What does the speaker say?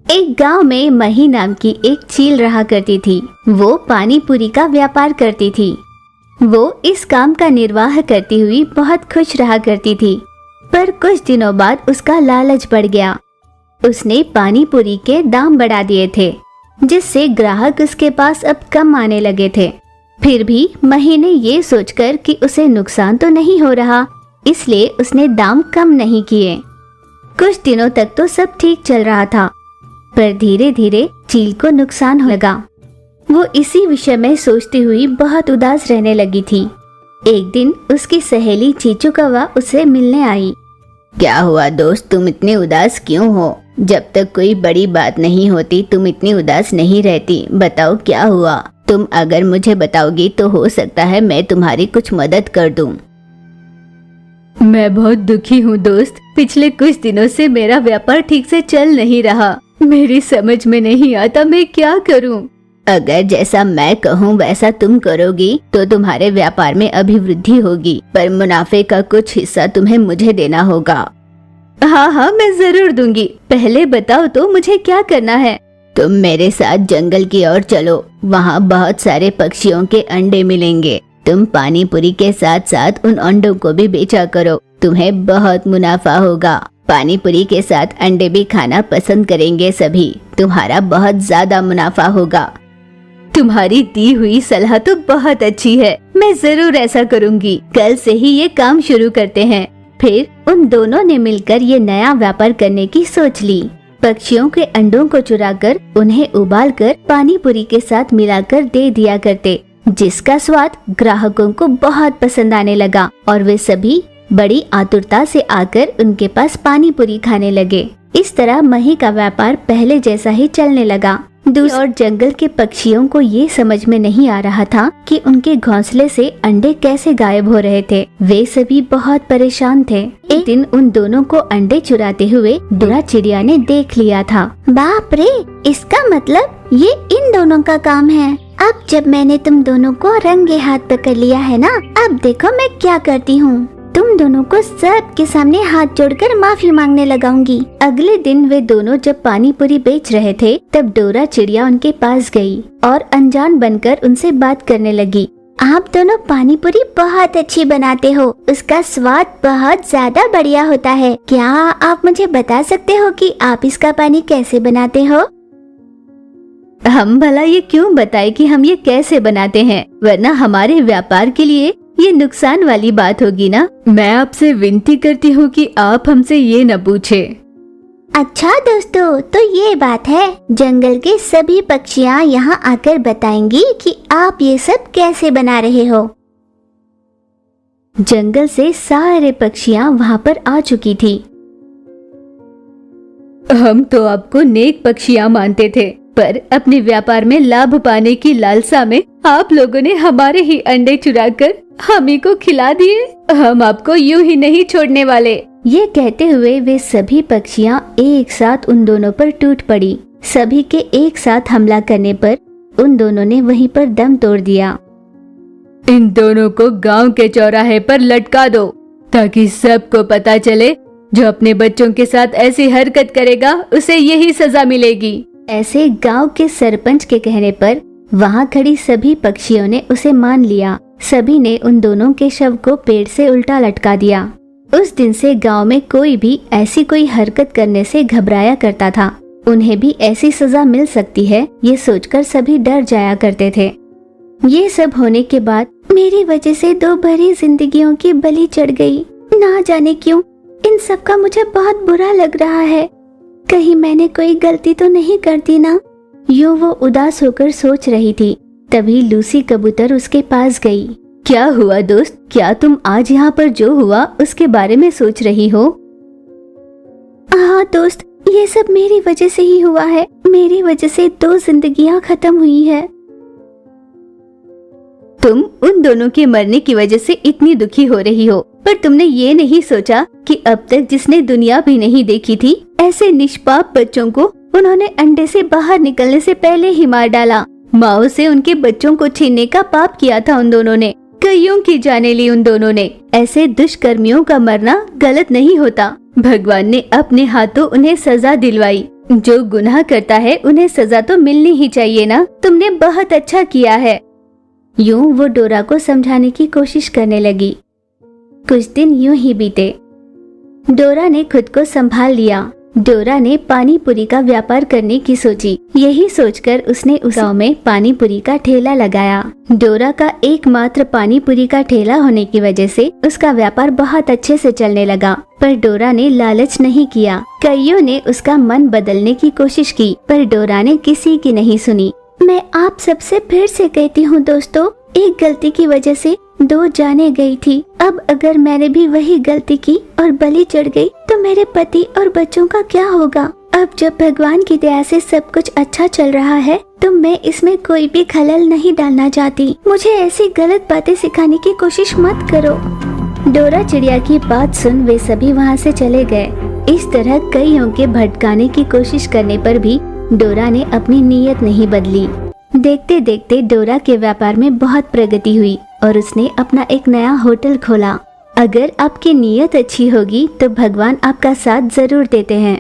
एक गांव में मही नाम की एक चील रहा करती थी। वो पानी पूरी का व्यापार करती थी। वो इस काम का निर्वाह करती हुई बहुत खुश रहा करती थी। पर कुछ दिनों बाद उसका लालच बढ़ गया। उसने पानी पूरी के दाम बढ़ा दिए थे, जिससे ग्राहक उसके पास अब कम आने लगे थे। फिर भी मही ने ये सोचकर कि उसे नुकसान तो नहीं हो रहा, इसलिए उसने दाम कम नहीं किए। कुछ दिनों तक तो सब ठीक चल रहा था, पर धीरे धीरे चील को नुकसान हो लगा। वो इसी विषय में सोचती हुई बहुत उदास रहने लगी थी। एक दिन उसकी सहेली चीचू कौवा उसे मिलने आई। क्या हुआ दोस्त, तुम इतने उदास क्यों हो? जब तक कोई बड़ी बात नहीं होती तुम इतनी उदास नहीं रहती। बताओ क्या हुआ? तुम अगर मुझे बताओगी तो हो सकता है मैं तुम्हारी कुछ मदद कर दूं। मैं बहुत दुखी हूँ दोस्त। पिछले कुछ दिनों से मेरा व्यापार ठीक से चल नहीं रहा। मेरी समझ में नहीं आता मैं क्या करूँ। अगर जैसा मैं कहूँ वैसा तुम करोगी तो तुम्हारे व्यापार में अभिवृद्धि होगी, पर मुनाफे का कुछ हिस्सा तुम्हें मुझे देना होगा। हाँ, मैं जरूर दूंगी। पहले बताओ तो मुझे क्या करना है। तुम मेरे साथ जंगल की ओर चलो, वहाँ बहुत सारे पक्षियों के अंडे मिलेंगे। तुम पानी पूरी के साथ साथ उन अंडों को भी बेचा करो, तुम्हें बहुत मुनाफा होगा। पानी पूरी के साथ अंडे भी खाना पसंद करेंगे सभी, तुम्हारा बहुत ज्यादा मुनाफा होगा। तुम्हारी दी हुई सलाह तो बहुत अच्छी है, मैं जरूर ऐसा करूंगी। कल से ही ये काम शुरू करते हैं। फिर उन दोनों ने मिलकर ये नया व्यापार करने की सोच ली। पक्षियों के अंडों को चुराकर उन्हें उबालकर पानी पूरी के साथ मिलाकर दे दिया करते, जिसका स्वाद ग्राहकों को बहुत पसंद आने लगा और वे सभी बड़ी आतुरता से आकर उनके पास पानी पूरी खाने लगे। इस तरह मही का व्यापार पहले जैसा ही चलने लगा। दूसरी ओर जंगल के पक्षियों को ये समझ में नहीं आ रहा था कि उनके घोंसले से अंडे कैसे गायब हो रहे थे। वे सभी बहुत परेशान थे। एक दिन उन दोनों को अंडे चुराते हुए डोरा चिड़िया ने देख लिया था। बाप रे, इसका मतलब ये इन दोनों का काम है। अब जब मैंने तुम दोनों को रंगे हाथ पकड़ लिया है ना, अब देखो मैं क्या करती हूँ। तुम दोनों को सबके सामने हाथ जोड़कर माफी मांगने लगाऊंगी। अगले दिन वे दोनों जब पानी पूरी बेच रहे थे, तब डोरा चिड़िया उनके पास गई और अनजान बनकर उनसे बात करने लगी। आप दोनों पानी पूरी बहुत अच्छी बनाते हो, उसका स्वाद बहुत ज्यादा बढ़िया होता है। क्या आप मुझे बता सकते हो कि आप इसका पानी कैसे बनाते हो? हम भला ये क्यों बताए कि हम ये कैसे बनाते हैं, वरना हमारे व्यापार के लिए ये नुकसान वाली बात होगी ना। मैं आपसे विनती करती हूँ कि आप हमसे ये न पूछे। अच्छा दोस्तों, तो ये बात है। जंगल के सभी पक्षियाँ यहाँ आकर बताएंगी कि आप ये सब कैसे बना रहे हो। जंगल से सारे पक्षियाँ वहाँ पर आ चुकी थी। हम तो आपको नेक पक्षियाँ मानते थे, पर अपने व्यापार में लाभ पाने की लालसा में आप लोगों ने हमारे ही अंडे चुराकर हम ही को खिला दिए। हम आपको यूं ही नहीं छोड़ने वाले। ये कहते हुए वे सभी पक्षियाँ एक साथ उन दोनों पर टूट पड़ी। सभी के एक साथ हमला करने पर उन दोनों ने वहीं पर दम तोड़ दिया। इन दोनों को गांव के चौराहे पर लटका दो, ताकि सबको पता चले जो अपने बच्चों के साथ ऐसी हरकत करेगा उसे यही सजा मिलेगी। ऐसे गांव के सरपंच के कहने पर वहां खड़ी सभी पक्षियों ने उसे मान लिया। सभी ने उन दोनों के शव को पेड़ से उल्टा लटका दिया। उस दिन से गांव में कोई भी ऐसी कोई हरकत करने से घबराया करता था। उन्हें भी ऐसी सजा मिल सकती है, ये सोचकर सभी डर जाया करते थे। ये सब होने के बाद मेरी वजह से 2 भरी जिंदगियों की बलि चढ़ गई। ना जाने क्यों इन सब का मुझे बहुत बुरा लग रहा है। कहीं मैंने कोई गलती तो नहीं कर दी ना। यूं वो उदास होकर सोच रही थी। तभी लूसी कबूतर उसके पास गई। क्या हुआ दोस्त, क्या तुम आज यहाँ पर जो हुआ उसके बारे में सोच रही हो? हाँ दोस्त, ये सब मेरी वजह से ही हुआ है। मेरी वजह से 2 जिंदगियां खत्म हुई है। तुम उन दोनों के मरने की वजह से इतनी दुखी हो रही हो, पर तुमने ये नहीं सोचा कि अब तक जिसने दुनिया भी नहीं देखी थी, ऐसे निष्पाप बच्चों को उन्होंने अंडे से बाहर निकलने से पहले ही मार डाला। माओ से उनके बच्चों को छीनने का पाप किया था उन दोनों ने। कईयों की जाने ली उन दोनों ने। ऐसे दुष्कर्मियों का मरना गलत नहीं होता। भगवान ने अपने हाथों उन्हें सजा दिलवाई जो गुनाह करता है उन्हें सजा तो मिलनी ही चाहिए ना। तुमने बहुत अच्छा किया है। यूं वो डोरा को समझाने की कोशिश करने लगी। कुछ दिन यूं ही बीते। डोरा ने खुद को संभाल लिया। डोरा ने पानी पूरी का व्यापार करने की सोची। यही सोचकर उसने उस गांव में पानी पूरी का ठेला लगाया। डोरा का एकमात्र पानी पूरी का ठेला होने की वजह से उसका व्यापार बहुत अच्छे से चलने लगा। पर डोरा ने लालच नहीं किया। कईयों ने उसका मन बदलने की कोशिश की, पर डोरा ने किसी की नहीं सुनी। मैं आप सबसे फिर से कहती हूँ दोस्तों, एक गलती की वजह से 2 जाने गई थी। अब अगर मैंने भी वही गलती की और बलि चढ़ गई तो मेरे पति और बच्चों का क्या होगा। अब जब भगवान की दया से सब कुछ अच्छा चल रहा है तो मैं इसमें कोई भी खलल नहीं डालना चाहती। मुझे ऐसी गलत बातें सिखाने की कोशिश मत करो। डोरा चिड़िया की बात सुन वे सभी वहाँ से चले गए। इस तरह कईयों के भटकाने की कोशिश करने पर भी डोरा ने अपनी नीयत नहीं बदली। देखते देखते डोरा के व्यापार में बहुत प्रगति हुई और उसने अपना एक नया होटल खोला। अगर आपकी नीयत अच्छी होगी तो भगवान आपका साथ जरूर देते हैं।